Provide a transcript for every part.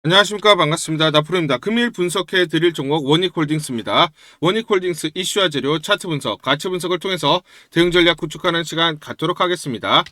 안녕하십니까. 반갑습니다. 나프로입니다. 금일 분석해 드릴 종목 원익홀딩스입니다. 원익홀딩스 이슈와 재료, 차트 분석, 가치 분석을 통해서 대응 전략 구축하는 시간 갖도록 하겠습니다.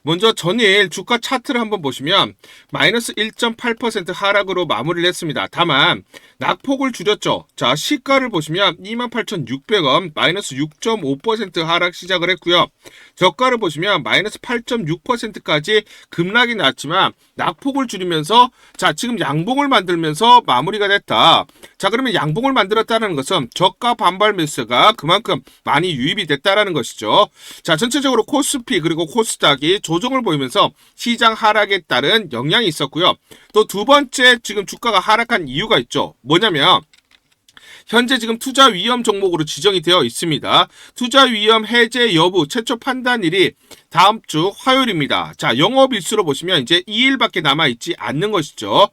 먼저 전일 주가 차트를 한번 보시면 마이너스 1.8% 하락으로 마무리를 했습니다. 다만 낙폭을 줄였죠. 자, 시가를 보시면 28,600원 마이너스 6.5% 하락 시작을 했고요. 저가를 보시면 마이너스 8.6%까지 급락이 났지만 낙폭을 줄이면서 자, 지금 양봉을 만들면서 마무리가 됐다. 자, 그러면 양봉을 만들었다는 것은 저가 반발 매수가 그만큼 많이 유입이 됐다라는 것이죠. 자, 전체적으로 코스피 그리고 코스닥이 조정을 보이면서 시장 하락에 따른 영향이 있었고요. 또 두 번째 지금 주가가 하락한 이유가 있죠. 뭐냐면 현재 지금 투자 위험 종목으로 지정이 되어 있습니다. 투자 위험 해제 여부 최초 판단일이 다음 주 화요일입니다. 자, 영업일수로 보시면 이제 2일밖에 남아있지 않는 것이죠.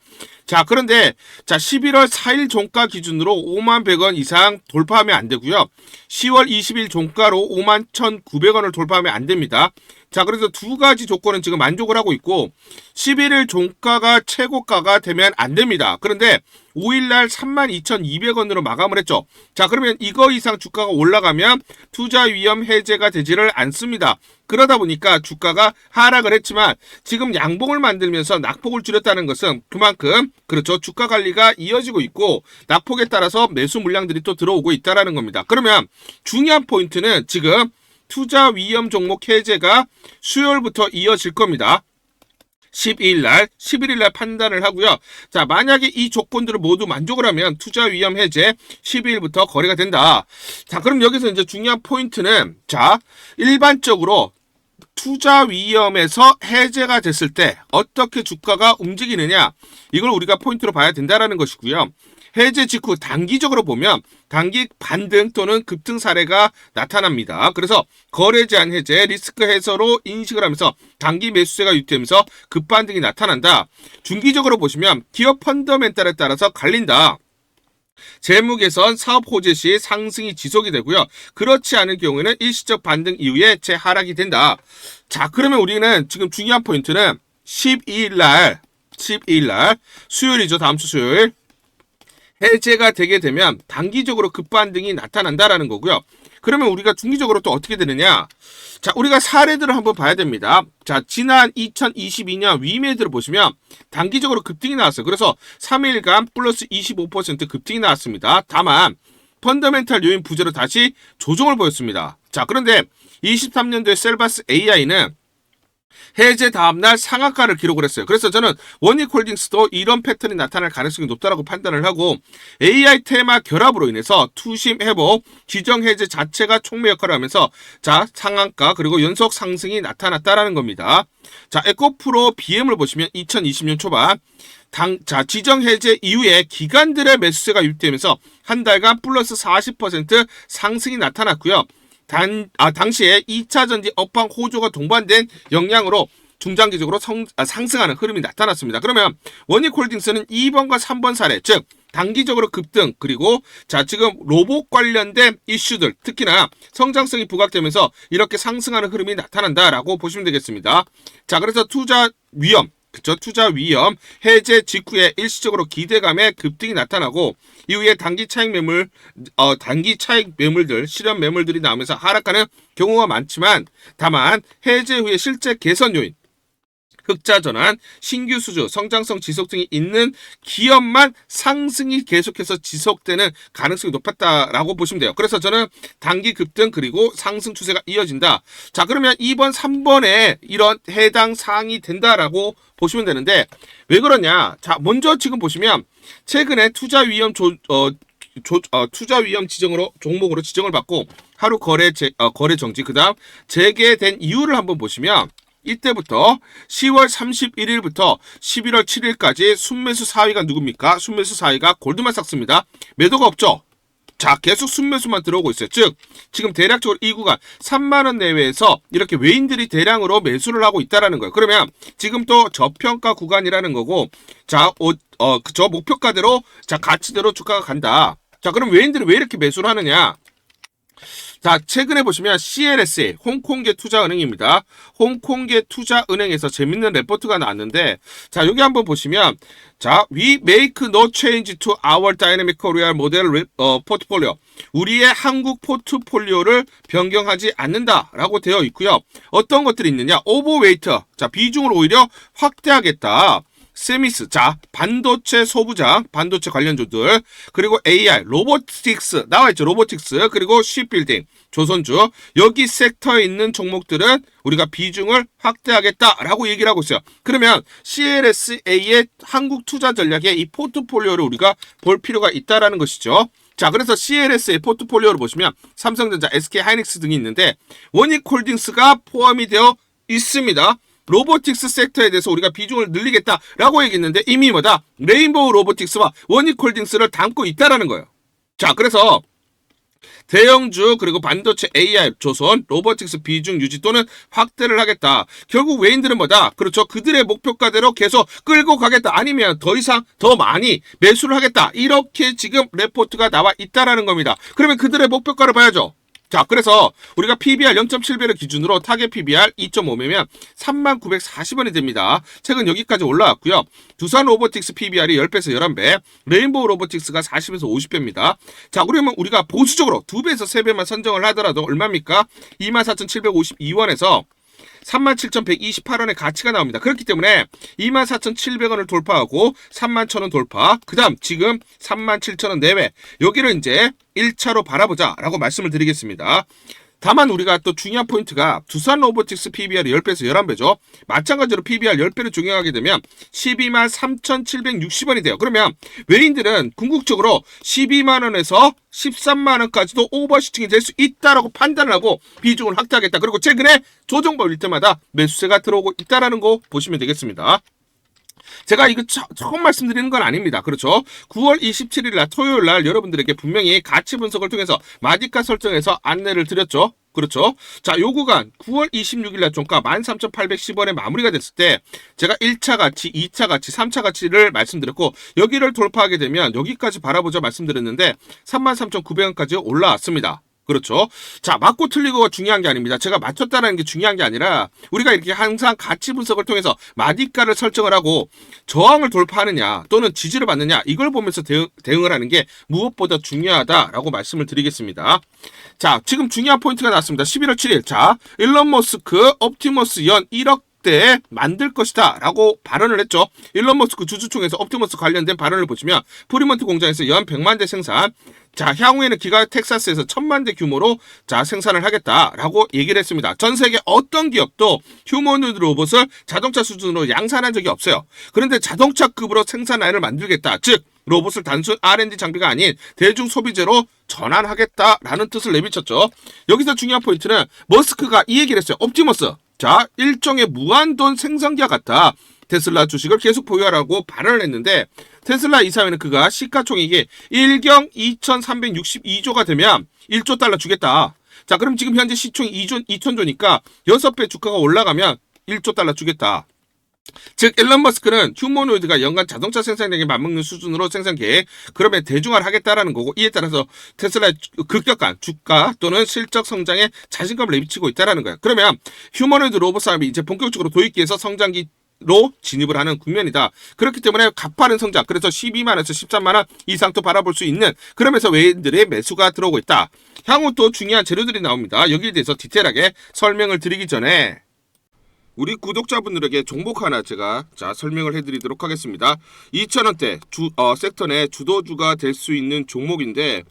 자, 그런데 자 11월 4일 종가 기준으로 5만 100원 이상 돌파하면 안 되고요. 10월 20일 종가로 5만 1,900원을 돌파하면 안 됩니다. 자, 그래서 두 가지 조건은 지금 만족을 하고 있고 11일 종가가 최고가가 되면 안 됩니다. 그런데 5일날 32,200원으로 마감을 했죠. 자, 그러면 이거 이상 주가가 올라가면 투자 위험 해제가 되지를 않습니다. 그러다 보니까 주가가 하락을 했지만 지금 양봉을 만들면서 낙폭을 줄였다는 것은 그만큼 그렇죠. 주가 관리가 이어지고 있고 낙폭에 따라서 매수 물량들이 또 들어오고 있다는 겁니다. 그러면 중요한 포인트는 지금 투자 위험 종목 해제가 수요일부터 이어질 겁니다. 12일날, 11일날 판단을 하고요. 자, 만약에 이 조건들을 모두 만족을 하면 투자 위험 해제 12일부터 거래가 된다. 자, 그럼 여기서 이제 중요한 포인트는 자, 일반적으로 투자 위험에서 해제가 됐을 때 어떻게 주가가 움직이느냐 이걸 우리가 포인트로 봐야 된다라는 것이고요. 해제 직후 단기적으로 보면 단기 반등 또는 급등 사례가 나타납니다. 그래서 거래 제한 해제, 리스크 해소로 인식을 하면서 단기 매수세가 유입되면서 급반등이 나타난다. 중기적으로 보시면 기업 펀더멘탈에 따라서 갈린다. 재무 개선, 사업 호재 시 상승이 지속이 되고요. 그렇지 않을 경우에는 일시적 반등 이후에 재하락이 된다. 자, 그러면 우리는 지금 중요한 포인트는 12일날 수요일이죠. 다음 주 수요일 해제가 되게 되면 단기적으로 급반등이 나타난다라는 거고요. 그러면 우리가 중기적으로 또 어떻게 되느냐? 자, 우리가 사례들을 한번 봐야 됩니다. 자, 지난 2022년 위메드를 보시면 단기적으로 급등이 나왔어요. 그래서 3일간 플러스 25% 급등이 나왔습니다. 다만 펀더멘탈 요인 부재로 다시 조정을 보였습니다. 자, 그런데 23년도에 셀바스 AI는 해제 다음날 상한가를 기록을 했어요. 그래서 저는 원익홀딩스도 이런 패턴이 나타날 가능성이 높다고 판단을 하고 AI 테마 결합으로 인해서 투심 회복, 지정 해제 자체가 촉매 역할을 하면서 자 상한가 그리고 연속 상승이 나타났다라는 겁니다. 자, 에코프로 BM을 보시면 2020년 초반 자, 지정 해제 이후에 기관들의 매수세가 유입되면서 한 달간 플러스 40% 상승이 나타났고요. 당시에 2차 전지 업황 호조가 동반된 영향으로 중장기적으로 상승하는 흐름이 나타났습니다. 그러면 원익홀딩스는 2번과 3번 사례, 즉 단기적으로 급등 그리고 자 지금 로봇 관련된 이슈들 특히나 성장성이 부각되면서 이렇게 상승하는 흐름이 나타난다라고 보시면 되겠습니다. 자, 그래서 투자 위험 그쵸? 투자 위험 해제 직후에 일시적으로 기대감의 급등이 나타나고 이후에 단기 차익 매물들 실현 매물들이 나오면서 하락하는 경우가 많지만 다만 해제 후에 실제 개선 요인 흑자 전환, 신규 수주, 성장성 지속 등이 있는 기업만 상승이 계속해서 지속되는 가능성이 높았다라고 보시면 돼요. 그래서 저는 단기 급등 그리고 상승 추세가 이어진다. 자, 그러면 2번, 3번에 이런 해당 사항이 된다라고 보시면 되는데 왜 그러냐? 자, 먼저 지금 보시면 최근에 투자 위험 지정으로 종목으로 지정을 받고 하루 거래 정지 그다음 재개된 이유를 한번 보시면 이때부터 10월 31일부터 11월 7일까지 순매수 4위가 누굽니까? 순매수 4위가 골드만삭스입니다. 매도가 없죠? 자, 계속 순매수만 들어오고 있어요. 즉, 지금 대략적으로 이 구간 3만원 내외에서 이렇게 외인들이 대량으로 매수를 하고 있다는 거예요. 그러면 지금 또 저평가 구간이라는 거고, 자, 그쵸. 목표가대로, 자, 가치대로 주가가 간다. 자, 그럼 외인들이 왜 이렇게 매수를 하느냐? 자, 최근에 보시면 CLSA, 홍콩계 투자은행입니다. 홍콩계 투자은행에서 재밌는 레포트가 나왔는데, 자, 여기 한번 보시면, 자, we make no change to our dynamic Korea model portfolio. 우리의 한국 포트폴리오를 변경하지 않는다라고 되어 있고요. 어떤 것들이 있느냐? 오버웨이트, 자, 비중을 오히려 확대하겠다. 세미스, 자, 반도체 소부장, 반도체 관련주들, 그리고 AI, 로보틱스, 나와있죠, 로보틱스, 그리고 쉽빌딩, 조선주, 여기 섹터에 있는 종목들은 우리가 비중을 확대하겠다라고 얘기를 하고 있어요. 그러면 CLSA의 한국 투자 전략의 이 포트폴리오를 우리가 볼 필요가 있다라는 것이죠. 자, 그래서 CLS의 포트폴리오를 보시면 삼성전자, SK하이닉스 등이 있는데 원익홀딩스가 포함이 되어 있습니다. 로보틱스 섹터에 대해서 우리가 비중을 늘리겠다라고 얘기했는데 이미 뭐다? 레인보우 로보틱스와 원익홀딩스를 담고 있다라는 거예요. 자, 그래서 대형주 그리고 반도체 AI 조선 로보틱스 비중 유지 또는 확대를 하겠다. 결국 외인들은 뭐다? 그렇죠. 그들의 목표가대로 계속 끌고 가겠다. 아니면 더 이상 더 많이 매수를 하겠다. 이렇게 지금 레포트가 나와 있다라는 겁니다. 그러면 그들의 목표가를 봐야죠. 자, 그래서 우리가 PBR 0.7배를 기준으로 타겟 PBR 2.5배면 39,40원이 됩니다. 최근 여기까지 올라왔고요. 두산 로보틱스 PBR이 10배에서 11배, 레인보우 로보틱스가 40에서 50배입니다. 자, 그러면 우리가 보수적으로 2배에서 3배만 선정을 하더라도 얼마입니까? 24,752원에서 37,128원의 가치가 나옵니다. 그렇기 때문에 24,700원을 돌파하고 31,000원 돌파, 그 다음 지금 37,000원 내외, 여기를 이제 1차로 바라보자 라고 말씀을 드리겠습니다. 다만 우리가 또 중요한 포인트가 두산 로보틱스 PBR이 10배에서 11배죠. 마찬가지로 PBR 10배를 적용하게 되면 123,760원이 돼요. 그러면 외인들은 궁극적으로 12만원에서 13만원까지도 오버슈팅이 될 수 있다라고 판단을 하고 비중을 확대하겠다. 그리고 최근에 조정 벌릴 때마다 매수세가 들어오고 있다라는 거 보시면 되겠습니다. 제가 이거 처음 말씀드리는 건 아닙니다. 그렇죠? 9월 27일 날 토요일 날 여러분들에게 분명히 가치 분석을 통해서 마디가 설정해서 안내를 드렸죠. 그렇죠? 자, 요 구간 9월 26일 날 종가 13,810원에 마무리가 됐을 때 제가 1차 가치, 2차 가치, 3차 가치를 말씀드렸고 여기를 돌파하게 되면 여기까지 바라보자 말씀드렸는데 33,900원까지 올라왔습니다. 그렇죠. 자, 맞고 틀리고가 중요한 게 아닙니다. 제가 맞췄다는 게 중요한 게 아니라 우리가 이렇게 항상 가치 분석을 통해서 마디가를 설정을 하고 저항을 돌파하느냐 또는 지지를 받느냐 이걸 보면서 대응을 하는 게 무엇보다 중요하다라고 말씀을 드리겠습니다. 자, 지금 중요한 포인트가 나왔습니다. 11월 7일. 자, 일론 머스크 옵티머스 연 1억 때 만들 것이다 라고 발언을 했죠. 일론 머스크 주주총회에서 옵티머스 관련된 발언을 보시면 프리먼트 공장에서 연 100만 대 생산, 자, 향후에는 기가 텍사스에서 1000만 대 규모로 자, 생산을 하겠다라고 얘기를 했습니다. 전 세계 어떤 기업도 휴머노이드 로봇을 자동차 수준으로 양산한 적이 없어요. 그런데 자동차급으로 생산 라인을 만들겠다. 즉 로봇을 단순 R&D 장비가 아닌 대중 소비재로 전환하겠다라는 뜻을 내비쳤죠. 여기서 중요한 포인트는 머스크가 이 얘기를 했어요. 옵티머스, 자, 일종의 무한돈 생성기와 같다. 테슬라 주식을 계속 보유하라고 발언을 했는데 테슬라 이사회는 그가 시가총액이 1경 2,362조가 되면 1조 달러 주겠다. 자, 그럼 지금 현재 시총이 2천조니까 6배 주가가 올라가면 1조 달러 주겠다. 즉 일론 머스크는 휴머노이드가 연간 자동차 생산량에 맞먹는 수준으로 생산 계획, 그러면 대중화를 하겠다라는 거고 이에 따라서 테슬라의 급격한 주가 또는 실적 성장에 자신감을 내비치고 있다라는 거예요. 그러면 휴머노이드 로봇 사업이 이제 본격적으로 도입기에서 성장기 로 진입을 하는 국면이다. 그렇기 때문에 가파른 성장, 그래서 12만원에서 13만원 이상도 바라볼 수 있는, 그러면서 외인들의 매수가 들어오고 있다. 향후 또 중요한 재료들이 나옵니다. 여기에 대해서 디테일하게 설명을 드리기 전에 우리 구독자분들에게 종목 하나 제가 설명을 해드리도록 하겠습니다. 2,000원대 섹터 내 주도주가 될 수 있는 종목인데,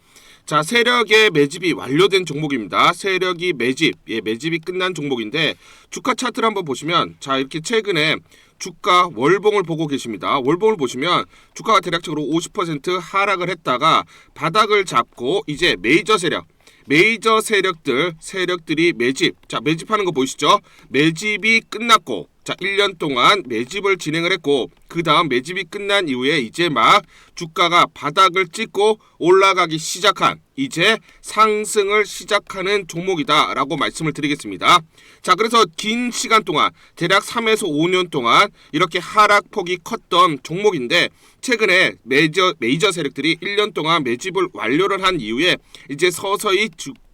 자, 세력의 매집이 완료된 종목입니다. 세력이 매집이 끝난 종목인데 주가 차트를 한번 보시면, 자, 이렇게 최근에 주가 월봉을 보고 계십니다. 월봉을 보시면 주가가 대략적으로 50% 하락을 했다가 바닥을 잡고 이제 메이저 세력들이 매집하는 거 보이시죠? 매집이 끝났고, 자, 1년 동안 매집을 진행을 했고, 그 다음 매집이 끝난 이후에 이제 막 주가가 바닥을 찍고 올라가기 시작한, 이제 상승을 시작하는 종목이다 라고 말씀을 드리겠습니다. 자, 그래서 긴 시간 동안 대략 3에서 5년 동안 이렇게 하락폭이 컸던 종목인데 최근에 메이저 세력들이 1년 동안 매집을 완료를 한 이후에 이제 서서히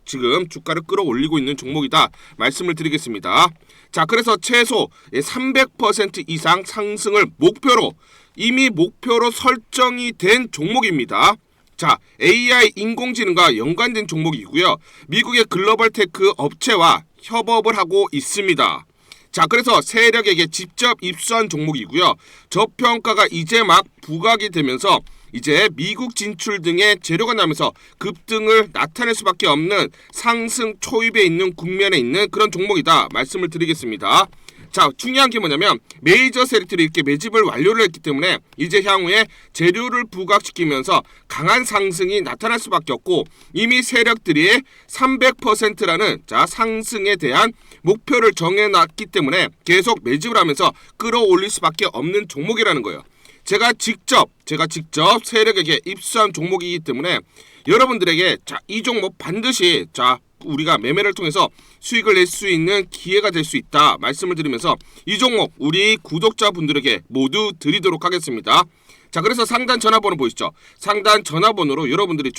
지금 주가를 끌어올리고 있는 종목이다 말씀을 드리겠습니다. 자, 그래서 최소 300% 이상 상승을 목표로 이미 목표로 설정이 된 종목입니다. 자, AI 인공지능과 연관된 종목이고요. 미국의 글로벌 테크 업체와 협업을 하고 있습니다. 자, 그래서 세력에게 직접 입수한 종목이고요. 저평가가 이제 막 부각이 되면서 이제 미국 진출 등의 재료가 나면서 급등을 나타낼 수밖에 없는 상승 초입에 있는 국면에 있는 그런 종목이다 말씀을 드리겠습니다. 자, 중요한 게 뭐냐면 메이저 세력들이 이렇게 매집을 완료를 했기 때문에 이제 향후에 재료를 부각시키면서 강한 상승이 나타날 수밖에 없고 이미 세력들이 300%라는 자 상승에 대한 목표를 정해놨기 때문에 계속 매집을 하면서 끌어올릴 수밖에 없는 종목이라는 거예요. 제가 직접 세력에게 입수한 종목이기 때문에 여러분들에게 자, 이 종목 반드시 자 우리가 매매를 통해서 수익을 낼 수 있는 기회가 될 수 있다 말씀을 드리면서 이 종목 우리 구독자분들에게 모두 드리도록 하겠습니다. 자, 그래서 상단 전화번호 보이시죠? 상단 전화번호로 여러분들이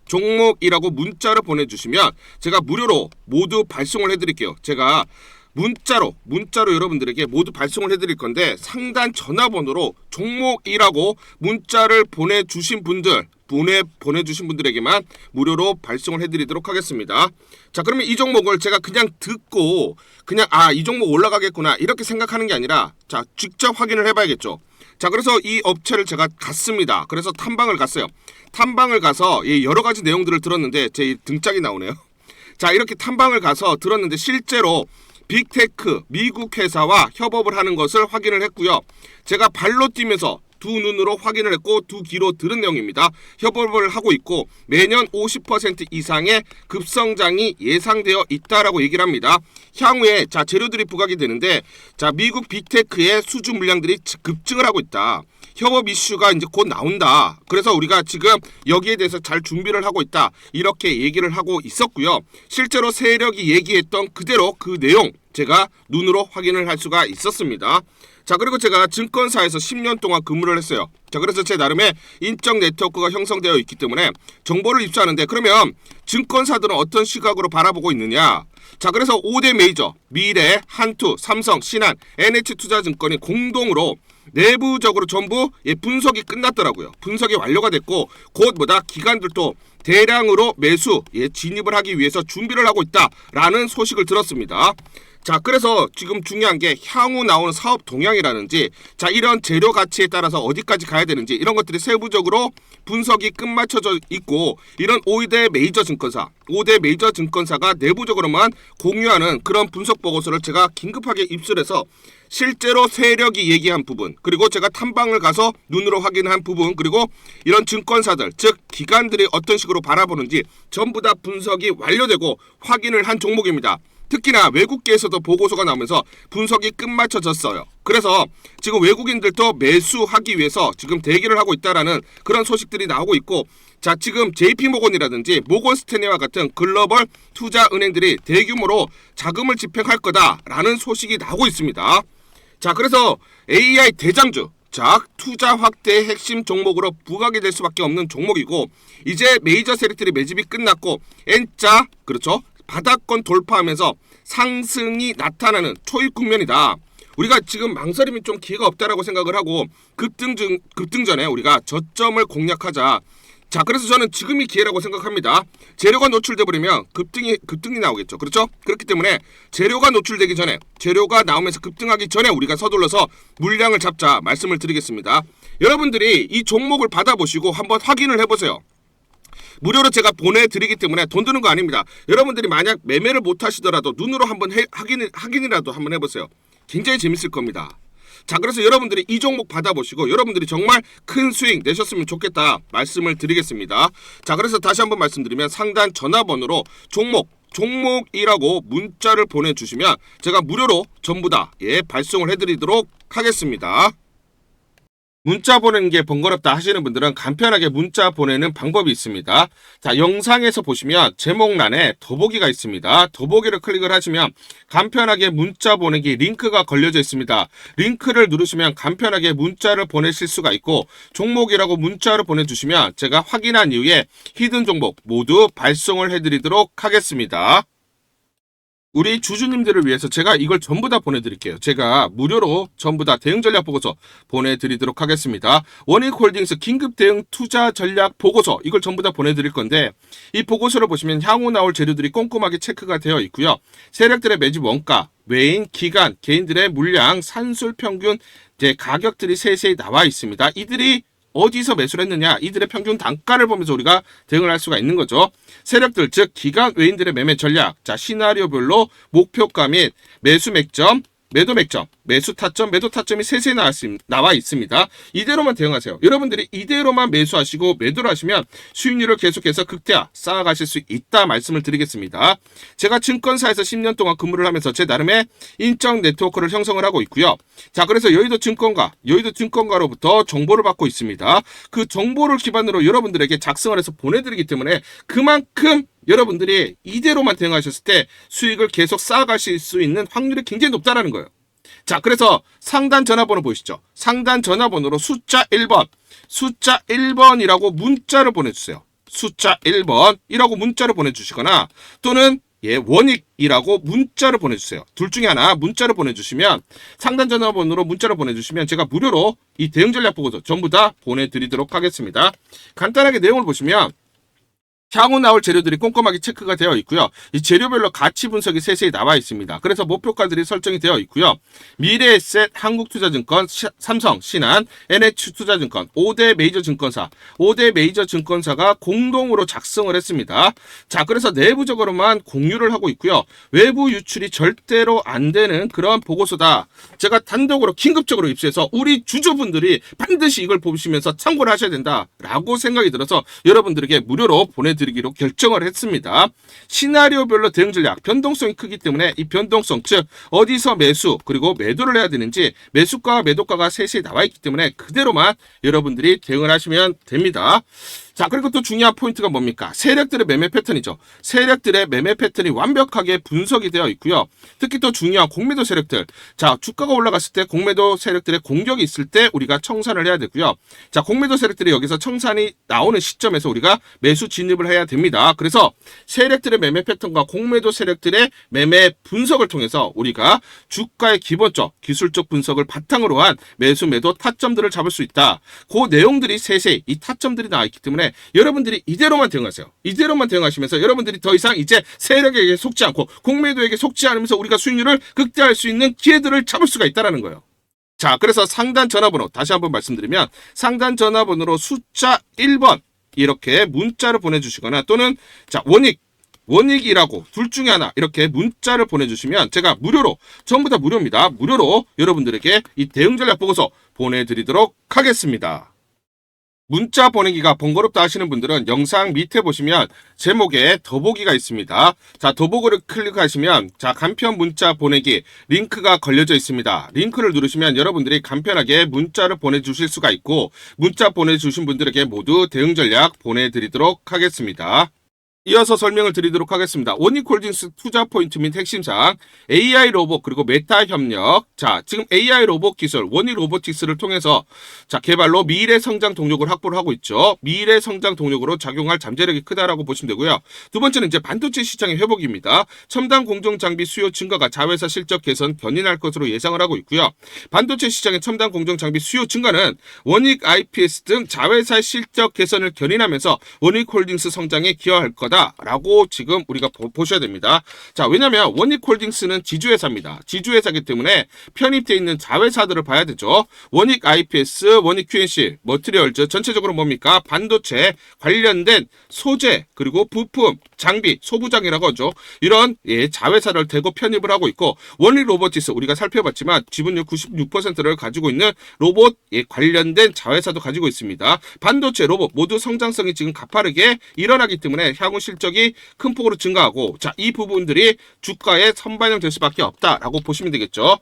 종목이라고 문자를 보내주시면 제가 무료로 모두 발송을 해드릴게요. 제가 문자로 여러분들에게 모두 발송을 해드릴 건데 상단 전화번호로 종목이라고 문자를 보내주신 분들에게만 무료로 발송을 해드리도록 하겠습니다. 자, 그러면 이 종목을 제가 그냥 듣고 그냥 이 종목 올라가겠구나 이렇게 생각하는 게 아니라 자 직접 확인을 해봐야겠죠. 자, 그래서 이 업체를 제가 갔습니다. 그래서 탐방을 갔어요. 탐방을 가서 여러 가지 내용들을 들었는데 제 등짝이 나오네요. 자, 이렇게 탐방을 가서 들었는데 실제로 빅테크 미국 회사와 협업을 하는 것을 확인을 했고요. 제가 발로 뛰면서 두 눈으로 확인을 했고 두 귀로 들은 내용입니다. 협업을 하고 있고 매년 50% 이상의 급성장이 예상되어 있다라고 얘기를 합니다. 향후에 자 재료들이 부각이 되는데 자 미국 빅테크의 수주 물량들이 급증을 하고 있다. 협업 이슈가 이제 곧 나온다. 그래서 우리가 지금 여기에 대해서 잘 준비를 하고 있다. 이렇게 얘기를 하고 있었고요. 실제로 세력이 얘기했던 그대로 그 내용 제가 눈으로 확인을 할 수가 있었습니다. 자, 그리고 제가 증권사에서 10년 동안 근무를 했어요. 자, 그래서 제 나름의 인적 네트워크가 형성되어 있기 때문에 정보를 입수하는데 그러면 증권사들은 어떤 시각으로 바라보고 있느냐? 자, 그래서 5대 메이저 미래, 한투, 삼성, 신한, NH투자증권이 공동으로 내부적으로 전부 분석이 끝났더라고요. 분석이 완료가 됐고 곧 기관들도 대량으로 매수 진입을 하기 위해서 준비를 하고 있다라는 소식을 들었습니다. 자, 그래서 지금 중요한 게 향후 나오는 사업 동향이라든지 자 이런 재료 가치에 따라서 어디까지 가야 되는지 이런 것들이 세부적으로 분석이 끝마쳐져 있고 이런 5대 메이저 증권사가 내부적으로만 공유하는 그런 분석 보고서를 제가 긴급하게 입수해서 실제로 세력이 얘기한 부분 그리고 제가 탐방을 가서 눈으로 확인한 부분 그리고 이런 증권사들 즉 기관들이 어떤 식으로 바라보는지 전부 다 분석이 완료되고 확인을 한 종목입니다. 특히나 외국계에서도 보고서가 나오면서 분석이 끝마쳐졌어요. 그래서 지금 외국인들도 매수하기 위해서 지금 대기를 하고 있다라는 그런 소식들이 나오고 있고 자 지금 JP모건이라든지 모건스탠리와 같은 글로벌 투자 은행들이 대규모로 자금을 집행할 거다라는 소식이 나오고 있습니다. 자, 그래서 AI 대장주 자 투자 확대의 핵심 종목으로 부각이 될 수밖에 없는 종목이고 이제 메이저 세력들이 매집이 끝났고 N자 그렇죠. 바닥권 돌파하면서 상승이 나타나는 초입 국면이다. 우리가 지금 망설임이 좀 기회가 없다라고 생각을 하고 급등 전에 우리가 저점을 공략하자. 자, 그래서 저는 지금이 기회라고 생각합니다. 재료가 노출돼 버리면 급등이 나오겠죠. 그렇죠? 그렇기 때문에 재료가 노출되기 전에 재료가 나오면서 급등하기 전에 우리가 서둘러서 물량을 잡자 말씀을 드리겠습니다. 여러분들이 이 종목을 받아보시고 한번 확인을 해보세요. 무료로 제가 보내드리기 때문에 돈 드는 거 아닙니다. 여러분들이 만약 매매를 못 하시더라도 눈으로 한번 확인이라도 한번 해보세요. 굉장히 재밌을 겁니다. 자, 그래서 여러분들이 이 종목 받아보시고 여러분들이 정말 큰 수익 내셨으면 좋겠다 말씀을 드리겠습니다. 자, 그래서 다시 한번 말씀드리면 상단 전화번호로 종목이라고 문자를 보내주시면 제가 무료로 전부 다 발송을 해드리도록 하겠습니다. 문자 보내는 게 번거롭다 하시는 분들은 간편하게 문자 보내는 방법이 있습니다. 자, 영상에서 보시면 제목란에 더보기가 있습니다. 더보기를 클릭을 하시면 간편하게 문자 보내기 링크가 걸려져 있습니다. 링크를 누르시면 간편하게 문자를 보내실 수가 있고, 종목이라고 문자를 보내주시면 제가 확인한 이후에 히든 종목 모두 발송을 해드리도록 하겠습니다. 우리 주주님들을 위해서 제가 이걸 전부 다 보내드릴게요. 제가 무료로 전부 다 대응 전략 보고서 보내드리도록 하겠습니다. 원익홀딩스 긴급 대응 투자 전략 보고서, 이걸 전부 다 보내드릴 건데, 이 보고서를 보시면 향후 나올 재료들이 꼼꼼하게 체크가 되어 있고요. 세력들의 매집 원가, 외인, 기간, 개인들의 물량, 산술 평균 가격들이 세세히 나와 있습니다. 이들이 어디서 매수를 했느냐, 이들의 평균 단가를 보면서 우리가 대응을 할 수가 있는 거죠. 세력들, 즉 기관 외인들의 매매 전략, 자, 시나리오별로 목표가 및 매수 맥점, 매도 맥점, 매수 타점, 매도 타점이 세세히 나와 있습니다. 이대로만 대응하세요. 여러분들이 이대로만 매수하시고 매도를 하시면 수익률을 계속해서 극대화 쌓아가실 수 있다 말씀을 드리겠습니다. 제가 증권사에서 10년 동안 근무를 하면서 제 나름의 인적 네트워크를 형성을 하고 있고요. 자, 그래서 여의도 증권가로부터 정보를 받고 있습니다. 그 정보를 기반으로 여러분들에게 작성을 해서 보내드리기 때문에 그만큼 여러분들이 이대로만 대응하셨을 때 수익을 계속 쌓아가실 수 있는 확률이 굉장히 높다는 거예요. 자, 그래서 상단 전화번호 보이시죠? 상단 전화번호로 숫자 1번이라고 문자를 보내주세요. 숫자 1번이라고 문자를 보내주시거나, 또는 원익이라고 문자를 보내주세요. 둘 중에 하나 문자를 보내주시면, 상단 전화번호로 문자를 보내주시면 제가 무료로 이 대응 전략 보고서 전부 다 보내드리도록 하겠습니다. 간단하게 내용을 보시면 향후 나올 재료들이 꼼꼼하게 체크가 되어 있고요. 이 재료별로 가치 분석이 세세히 나와 있습니다. 그래서 목표가들이 설정이 되어 있고요. 미래에셋, 한국투자증권, 삼성, 신한, NH투자증권, 5대 메이저 증권사가 공동으로 작성을 했습니다. 자, 그래서 내부적으로만 공유를 하고 있고요. 외부 유출이 절대로 안 되는 그런 보고서다. 제가 단독으로 긴급적으로 입수해서 우리 주주분들이 반드시 이걸 보시면서 참고를 하셔야 된다라고 생각이 들어서 여러분들에게 무료로 보내드리기로 결정을 했습니다. 시나리오별로 대응 전략, 변동성이 크기 때문에 이 변동성, 즉 어디서 매수 그리고 매도를 해야 되는지 매수가와 매도가가 세세히 나와 있기 때문에 그대로만 여러분들이 대응을 하시면 됩니다. 자, 그리고 또 중요한 포인트가 뭡니까? 세력들의 매매 패턴이죠. 세력들의 매매 패턴이 완벽하게 분석이 되어 있고요. 특히 또 중요한 공매도 세력들. 자, 주가가 올라갔을 때 공매도 세력들의 공격이 있을 때 우리가 청산을 해야 되고요. 자, 공매도 세력들이 여기서 청산이 나오는 시점에서 우리가 매수 진입을 해야 됩니다. 그래서 세력들의 매매 패턴과 공매도 세력들의 매매 분석을 통해서 우리가 주가의 기본적, 기술적 분석을 바탕으로 한 매수, 매도 타점들을 잡을 수 있다. 그 내용들이 세세히 이 타점들이 나와 있기 때문에 여러분들이 이대로만 대응하세요. 이대로만 대응하시면서 여러분들이 더 이상 이제 세력에게 속지 않고 공매도에게 속지 않으면서 우리가 수익률을 극대화할 수 있는 기회들을 잡을 수가 있다는 거예요. 자, 그래서 상단 전화번호 다시 한번 말씀드리면, 상단 전화번호로 숫자 1번 이렇게 문자를 보내주시거나, 또는 자, 원익이라고 둘 중에 하나 이렇게 문자를 보내주시면 제가 무료로, 전부 다 무료입니다. 무료로 여러분들에게 이 대응 전략 보고서 보내드리도록 하겠습니다. 문자 보내기가 번거롭다 하시는 분들은 영상 밑에 보시면 제목에 더보기가 있습니다. 자, 더보기를 클릭하시면 자, 간편 문자 보내기 링크가 걸려져 있습니다. 링크를 누르시면 여러분들이 간편하게 문자를 보내주실 수가 있고, 문자 보내주신 분들에게 모두 대응 전략 보내드리도록 하겠습니다. 이어서 설명을 드리도록 하겠습니다. 원익홀딩스 투자 포인트 및 핵심사항, AI 로봇 그리고 메타 협력. 자, 지금 AI 로봇 기술, 원익 로보틱스를 통해서 자, 개발로 미래 성장 동력을 확보를 하고 있죠. 미래 성장 동력으로 작용할 잠재력이 크다라고 보시면 되고요. 두 번째는 이제 반도체 시장의 회복입니다. 첨단 공정 장비 수요 증가가 자회사 실적 개선 견인할 것으로 예상을 하고 있고요. 반도체 시장의 첨단 공정 장비 수요 증가는 원익 IPS 등 자회사의 실적 개선을 견인하면서 원익홀딩스 성장에 기여할 거다 라고 지금 우리가 보셔야 됩니다. 자, 왜냐면 원익홀딩스는 지주회사입니다. 지주회사이기 때문에 편입되어 있는 자회사들을 봐야 되죠. 원익 IPS, 원익 QNC, 머티리얼즈 전체적으로 뭡니까? 반도체 관련된 소재 그리고 부품, 장비, 소부장이라고 하죠. 이런 자회사를 대거 편입을 하고 있고, 원익 로보틱스 우리가 살펴봤지만 지분율 96%를 가지고 있는 로봇 관련된 자회사도 가지고 있습니다. 반도체, 로봇 모두 성장성이 지금 가파르게 일어나기 때문에 향후 실적이 큰 폭으로 증가하고, 자, 이 부분들이 주가에 선반영될 수밖에 없다라고 보시면 되겠죠.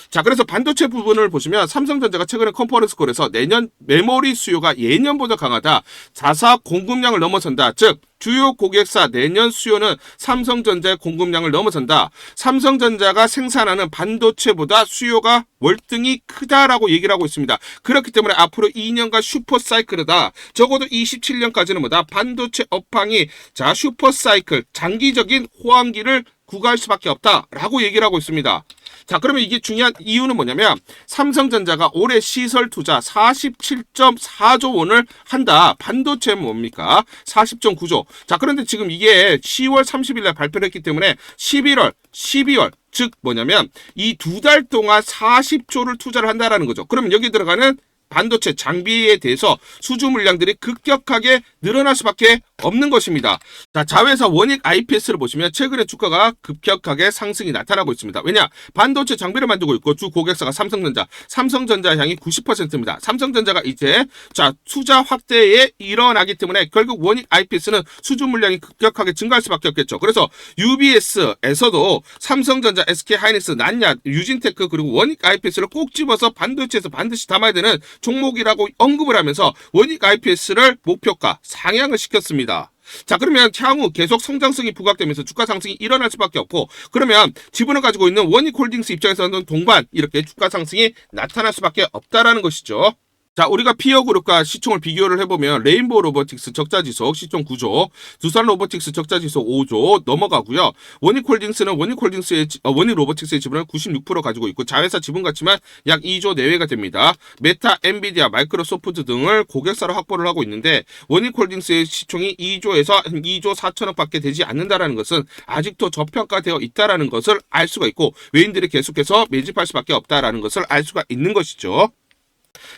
자, 그래서 반도체 부분을 보시면 삼성전자가 최근에 컨퍼런스 콜에서 내년 메모리 수요가 예년보다 강하다, 자사 공급량을 넘어선다, 즉 주요 고객사 내년 수요는 삼성전자의 공급량을 넘어선다. 삼성전자가 생산하는 반도체보다 수요가 월등히 크다라고 얘기를 하고 있습니다. 그렇기 때문에 앞으로 2년간 슈퍼사이클이다. 적어도 27년까지는 뭐다? 반도체 업황이 자 슈퍼사이클, 장기적인 호황기를 구가할 수밖에 없다라고 얘기를 하고 있습니다. 자, 그러면 이게 중요한 이유는 뭐냐면 삼성전자가 올해 시설 투자 47.4조 원을 한다. 반도체는 뭡니까? 40.9조. 자, 그런데 지금 이게 10월 30일 날 발표를 했기 때문에 11월, 12월 즉 뭐냐면 이 2달 동안 40조를 투자를 한다라는 거죠. 그러면 여기 들어가는 반도체 장비에 대해서 수주 물량들이 급격하게 늘어날 수밖에 없는 것입니다. 자, 자회사 원익 IPS를 보시면 최근에 주가가 급격하게 상승이 나타나고 있습니다. 왜냐? 반도체 장비를 만들고 있고 주 고객사가 삼성전자 향이 90%입니다. 삼성전자가 이제 자 투자 확대에 일어나기 때문에 결국 원익 IPS는 수주 물량이 급격하게 증가할 수밖에 없겠죠. 그래서 UBS에서도 삼성전자, SK하이닉스, 난야, 유진테크 그리고 원익 IPS를 꼭 집어서 반도체에서 반드시 담아야 되는 종목이라고 언급을 하면서 원익 IPS를 목표가 상향을 시켰습니다. 자, 그러면 향후 계속 성장성이 부각되면서 주가 상승이 일어날 수밖에 없고, 그러면 지분을 가지고 있는 원익홀딩스 입장에서는 동반 이렇게 주가 상승이 나타날 수밖에 없다라는 것이죠. 자, 우리가 피어그룹과 시총을 비교를 해보면 레인보우 로보틱스 적자지수 시총 9조, 두산 로보틱스 적자지수 5조 넘어가고요. 원익홀딩스는 원익 로보틱스의 지분을 96% 가지고 있고 자회사 지분 가치만 약 2조 내외가 됩니다. 메타, 엔비디아, 마이크로소프트 등을 고객사로 확보를 하고 있는데 원익홀딩스의 시총이 2조에서 2조 4천억 밖에 되지 않는다라는 것은 아직도 저평가되어 있다라는 것을 알 수가 있고 외인들이 계속해서 매집할 수밖에 없다라는 것을 알 수가 있는 것이죠.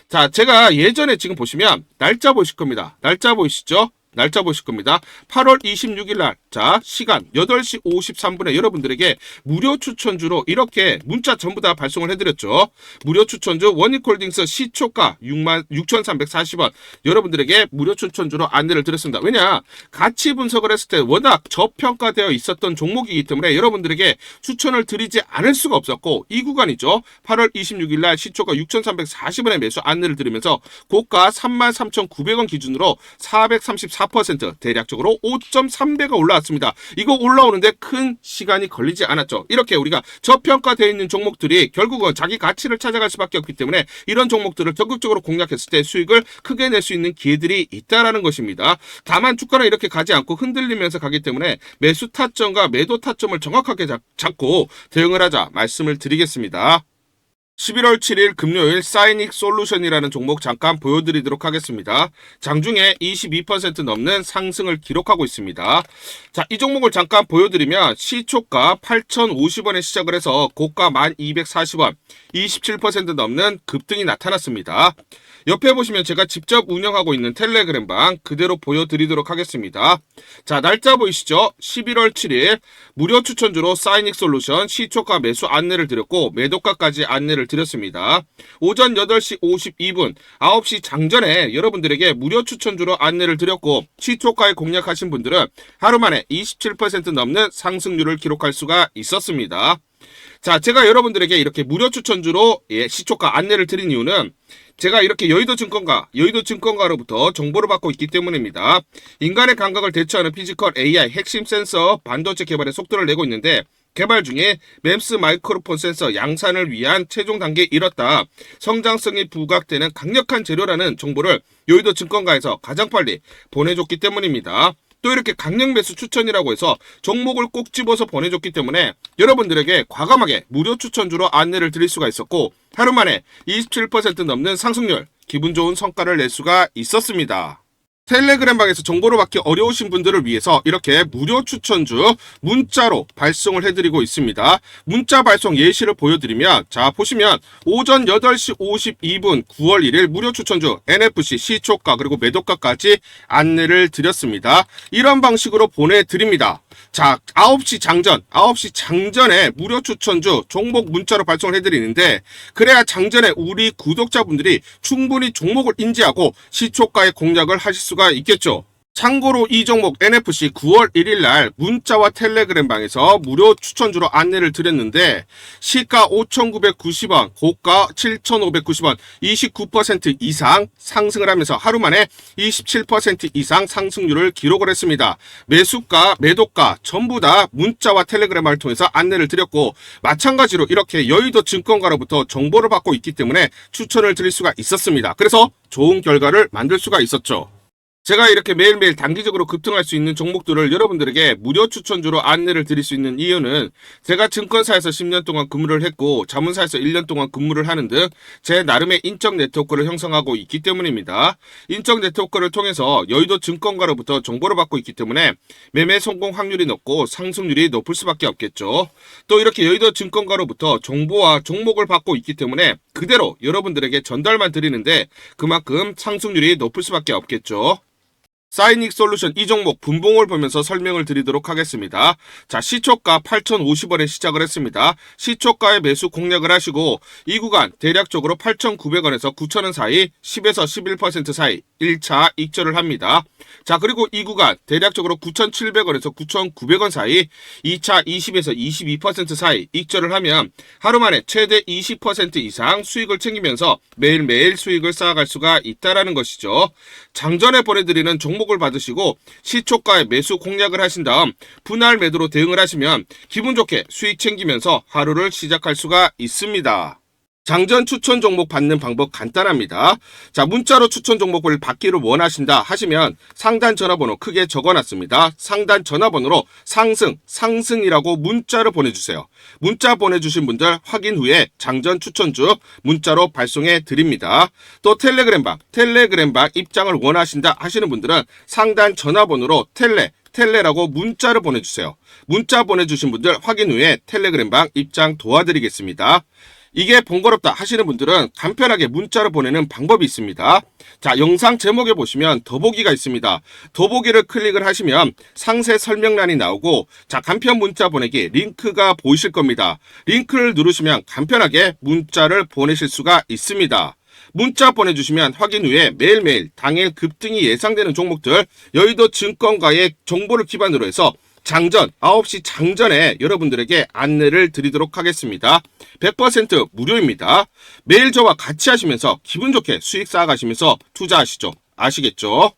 자, 제가 예전에 지금 보시면 날짜 보실 겁니다. 날짜 보이시죠? 날짜 보실 겁니다. 8월 26일 날, 자, 시간 8시 53분에 여러분들에게 무료 추천주로 이렇게 문자 전부 다 발송을 해드렸죠. 무료 추천주 원익홀딩스 시초가 66,340원 여러분들에게 무료 추천주로 안내를 드렸습니다. 왜냐? 가치 분석을 했을 때 워낙 저평가되어 있었던 종목이기 때문에 여러분들에게 추천을 드리지 않을 수가 없었고 이 구간이죠. 8월 26일 날 시초가 6,340원에 매수 안내를 드리면서 고가 33,900원 기준으로 434% 대략적으로 5.3배가 올라왔습니다. 이거 올라오는데 큰 시간이 걸리지 않았죠. 이렇게 우리가 저평가되어 있는 종목들이 결국은 자기 가치를 찾아갈 수밖에 없기 때문에 이런 종목들을 적극적으로 공략했을 때 수익을 크게 낼 수 있는 기회들이 있다라는 것입니다. 다만 주가는 이렇게 가지 않고 흔들리면서 가기 때문에 매수 타점과 매도 타점을 정확하게 잡고 대응을 하자 말씀을 드리겠습니다. 11월 7일 금요일 사이닉 솔루션이라는 종목 잠깐 보여드리도록 하겠습니다. 장중에 22% 넘는 상승을 기록하고 있습니다. 자, 이 종목을 잠깐 보여드리면 시초가 8,050원에 시작을 해서 고가 1,240원, 27% 넘는 급등이 나타났습니다. 옆에 보시면 제가 직접 운영하고 있는 텔레그램방 그대로 보여드리도록 하겠습니다. 자, 날짜 보이시죠? 11월 7일 무료 추천주로 사이닉 솔루션 시초가 매수 안내를 드렸고 매도가까지 안내를 드렸습니다. 오전 8시 52분 9시 장전에 여러분들에게 무료 추천주로 안내를 드렸고 시초가에 공략하신 분들은 하루 만에 27% 넘는 상승률을 기록할 수가 있었습니다. 자, 제가 여러분들에게 이렇게 무료 추천주로 시초가 안내를 드린 이유는 제가 이렇게 여의도증권가로부터 정보를 받고 있기 때문입니다. 인간의 감각을 대처하는 피지컬 AI 핵심 센서 반도체 개발에 속도를 내고 있는데 개발 중에 맵스 마이크로폰 센서 양산을 위한 최종 단계에 이뤘다. 성장성이 부각되는 강력한 재료라는 정보를 여의도증권가에서 가장 빨리 보내줬기 때문입니다. 또 이렇게 강력 매수 추천이라고 해서 종목을 꼭 집어서 보내줬기 때문에 여러분들에게 과감하게 무료 추천주로 안내를 드릴 수가 있었고 하루 만에 27% 넘는 상승률, 기분 좋은 성과를 낼 수가 있었습니다. 텔레그램방에서 정보를 받기 어려우신 분들을 위해서 이렇게 무료 추천주 문자로 발송을 해드리고 있습니다. 문자 발송 예시를 보여드리면, 자 보시면 오전 8시 52분 9월 1일 무료 추천주 NFC 시초가 그리고 매도가까지 안내를 드렸습니다. 이런 방식으로 보내드립니다. 자, 9시 장전에 무료 추천주 종목 문자로 발송을 해드리는데, 그래야 장전에 우리 구독자분들이 충분히 종목을 인지하고 시초가의 공략을 하실 수가 있겠죠. 참고로 이 종목 NFC 9월 1일 날 문자와 텔레그램방에서 무료 추천주로 안내를 드렸는데, 시가 5,990원, 고가 7,590원, 29% 이상 상승을 하면서 하루 만에 27% 이상 상승률을 기록을 했습니다. 매수가, 매도가 전부 다 문자와 텔레그램을 통해서 안내를 드렸고, 마찬가지로 이렇게 여의도 증권가로부터 정보를 받고 있기 때문에 추천을 드릴 수가 있었습니다. 그래서 좋은 결과를 만들 수가 있었죠. 제가 이렇게 매일매일 단기적으로 급등할 수 있는 종목들을 여러분들에게 무료 추천주로 안내를 드릴 수 있는 이유는, 제가 증권사에서 10년 동안 근무를 했고 자문사에서 1년 동안 근무를 하는 등 제 나름의 인적 네트워크를 형성하고 있기 때문입니다. 인적 네트워크를 통해서 여의도 증권가로부터 정보를 받고 있기 때문에 매매 성공 확률이 높고 상승률이 높을 수밖에 없겠죠. 또 이렇게 여의도 증권가로부터 정보와 종목을 받고 있기 때문에 그대로 여러분들에게 전달만 드리는데 그만큼 상승률이 높을 수밖에 없겠죠. 사이닉 솔루션 이 종목 분봉을 보면서 설명을 드리도록 하겠습니다. 자, 시초가 8,050원에 시작을 했습니다. 시초가에 매수 공략을 하시고 이 구간 대략적으로 8,900원에서 9,000원 사이 10에서 11% 사이 1차 익절을 합니다. 자, 그리고 이 구간 대략적으로 9,700원에서 9,900원 사이 2차 20에서 22% 사이 익절을 하면 하루 만에 최대 20% 이상 수익을 챙기면서 매일매일 수익을 쌓아갈 수가 있다라는 것이죠. 장전에 보내드리는 종목을 받으시고 시초가에 매수 공략을 하신 다음 분할 매도로 대응을 하시면 기분 좋게 수익 챙기면서 하루를 시작할 수가 있습니다. 장전 추천 종목 받는 방법 간단합니다. 자, 문자로 추천 종목을 받기를 원하신다 하시면 상단 전화번호 크게 적어놨습니다. 상단 전화번호로 상승이라고 문자를 보내주세요. 문자 보내주신 분들 확인 후에 장전 추천주 문자로 발송해 드립니다. 또 텔레그램방 입장을 원하신다 하시는 분들은 상단 전화번호로 텔레라고 문자를 보내주세요. 문자 보내주신 분들 확인 후에 텔레그램방 입장 도와드리겠습니다. 이게 번거롭다 하시는 분들은 간편하게 문자로 보내는 방법이 있습니다. 자, 영상 제목에 보시면 더보기가 있습니다. 더보기를 클릭을 하시면 상세 설명란이 나오고, 자, 간편 문자 보내기 링크가 보이실 겁니다. 링크를 누르시면 간편하게 문자를 보내실 수가 있습니다. 문자 보내주시면 확인 후에 매일매일 당일 급등이 예상되는 종목들 여의도 증권가의 정보를 기반으로 해서 장전 9시 장전에 여러분들에게 안내를 드리도록 하겠습니다. 100% 무료입니다. 매일 저와 같이 하시면서 기분 좋게 수익 쌓아가시면서 투자하시죠. 아시겠죠?